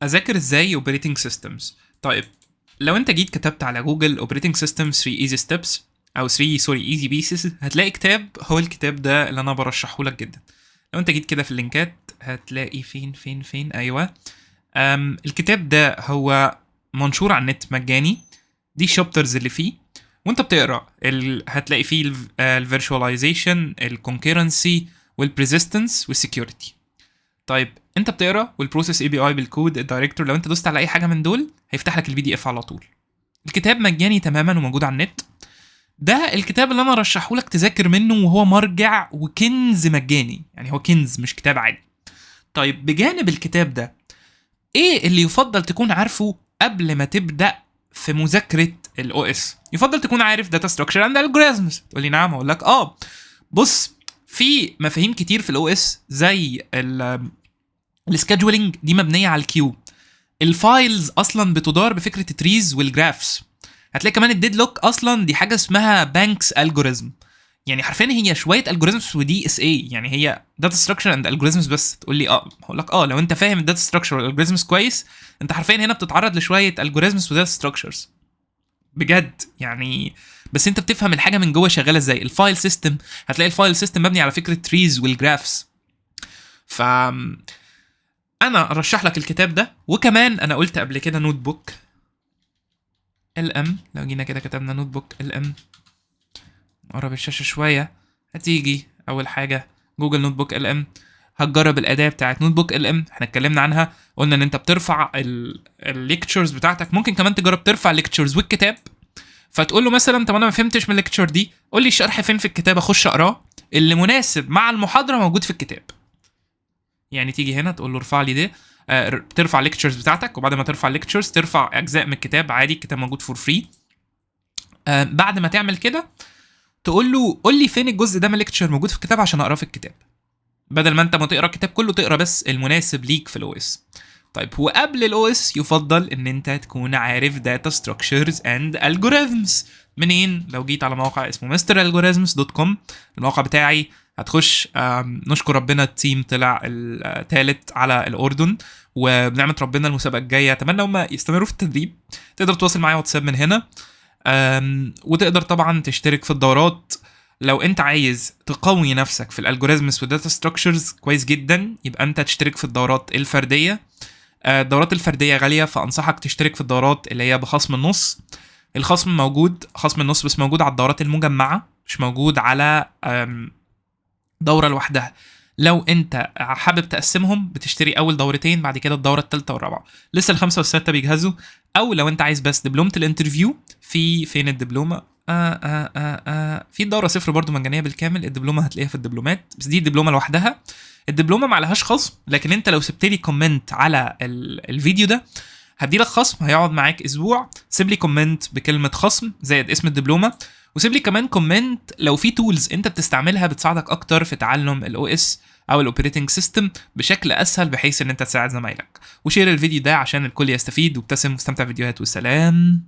اذاكر ازاي اوبريتنج سيستمز. طيب لو انت جيت كتبت على جوجل اوبريتنج سيستم 3 ايزي ستيبس او 3 ايزي بيسز، هتلاقي كتاب. هو الكتاب ده اللي انا برشحه لك جدا. لو انت جيت كده في اللينكات هتلاقي فين ايوه. الكتاب ده هو منشور على النت مجاني. دي الشابترز اللي فيه وانت بتقرا هتلاقي فيه الفيرتشواليزيشن، الكونكرنسي، والبريزيستنس، والسكيورتي. طيب انت بتقرا والبروسيس اي بي اي بالكود الدايركتور. لو انت دوست على اي حاجه من دول هيفتح لك البي دي اف على طول. الكتاب مجاني تماما وموجود على النت. ده الكتاب اللي انا رشحه لك تذاكر منه، وهو مرجع وكنز مجاني. يعني هو كنز مش كتاب عادي. طيب بجانب الكتاب ده، ايه اللي يفضل تكون عارفه قبل ما تبدا في مذاكره الاو اس؟ يفضل تكون عارف داتا ستراكشر اند الجوريزمز. تقول لي نعم، اقول لك بص، في مفاهيم كتير في الاو اس زي السكادجولينج، دي مبنيه على الكيو. الفايلز اصلا بتدار بفكره التريز والجرافس. هتلاقي كمان الديدلوك اصلا دي حاجه اسمها بانكس الجوريزم. يعني حرفيا هي شويه الجوريزمز ودي اس اي. يعني هي داتا ستراكشر اند الجوريزمز بس. تقول لي هقول لك لو انت فاهم الداتا ستراكشر والالجوريزمز كويس، انت حرفيا هنا بتتعرض لشويه الجوريزمز وداتا ستراكشرز بجد يعني. بس انت بتفهم الحاجه من جوه شغاله ازاي. الفايل سيستم، هتلاقي الفايل سيستم مبني على فكره تريز والجرافس. ف انا ارشح لك الكتاب ده. وكمان انا قلت قبل كده نوت بوك ال ام. لو جينا كده كتبنا نوت بوك ال ام، نقرب الشاشه شويه، هتيجي اول حاجه جوجل نوت بوك ال ام. هتجرب الاداه بتاعت نوت بوك ال ام، احنا اتكلمنا عنها. قلنا ان انت بترفع الليكتشرز بتاعتك. ممكن كمان تجرب ترفع الليكتشرز والكتاب. فتقول له مثلا طب انا ما فهمتش من الليكتشر دي، قول لي الشرح فين في الكتاب اخش اقراه. اللي مناسب مع المحاضره موجود في الكتاب. يعني تيجي هنا تقول له ارفع لي ده. ترفع الليكتشرز بتاعتك، وبعد ما ترفع الليكتشرز ترفع اجزاء من الكتاب عادي. الكتاب موجود فور فري. بعد ما تعمل كده تقول له قول لي فين الجزء ده من الليكتشر موجود في الكتاب عشان اقراه في الكتاب، بدل ما انت ما تقرا الكتاب كله، تقرا بس المناسب ليك في الاو اس. طيب وقبل الاو اس يفضل ان انت تكون عارف داتا ستراكشرز اند الجوريزمز. منين؟ لو جيت على موقع اسمه mralgorithms.com، الموقع بتاعي، هتخش. نشكر ربنا التيم طلع الثالث على الاردن، وبنعمه ربنا المسابقه الجايه اتمنى هم يستمروا في التدريب. تقدر تواصل معايا واتساب من هنا. وتقدر طبعا تشترك في الدورات. لو انت عايز تقوي نفسك في الالجوريزمز والداتا ستراكشرز كويس جدا، يبقى انت تشترك في الدورات الفرديه. الدورات الفرديه غاليه، فانصحك تشترك في الدورات اللي هي بخصم النص. الخصم موجود، خصم النص بس موجود على الدورات المجمعه، مش موجود على دوره لوحدها. لو انت حابب تقسمهم بتشتري اول دورتين، بعد كده الدوره الثالثه والرابعه. لسه الخمسه والسته بيجهزوا. او لو انت عايز بس دبلومه الانترفيو، فين الدبلومه؟ في الدوره صفر برضو مجانيه بالكامل. الدبلومه هتلاقيها في الدبلومات، بس دي الدبلومه لوحدها. الدبلومه ما عليهاش خصم، لكن انت لو سبت لي كومنت على الفيديو ده هديلك خصم. هيقعد معاك اسبوع. سيب لي كومنت بكلمه خصم زائد اسم الدبلومه، وسيب لي كمان كومنت لو في تولز انت بتستعملها بتساعدك اكتر في تعلم الاو اس او الاوبريتنج سيستم بشكل اسهل، بحيث ان انت تساعد زمايلك. وشير الفيديو ده عشان الكل يستفيد. وابتسم واستمتع بالفيديوهات، والسلام.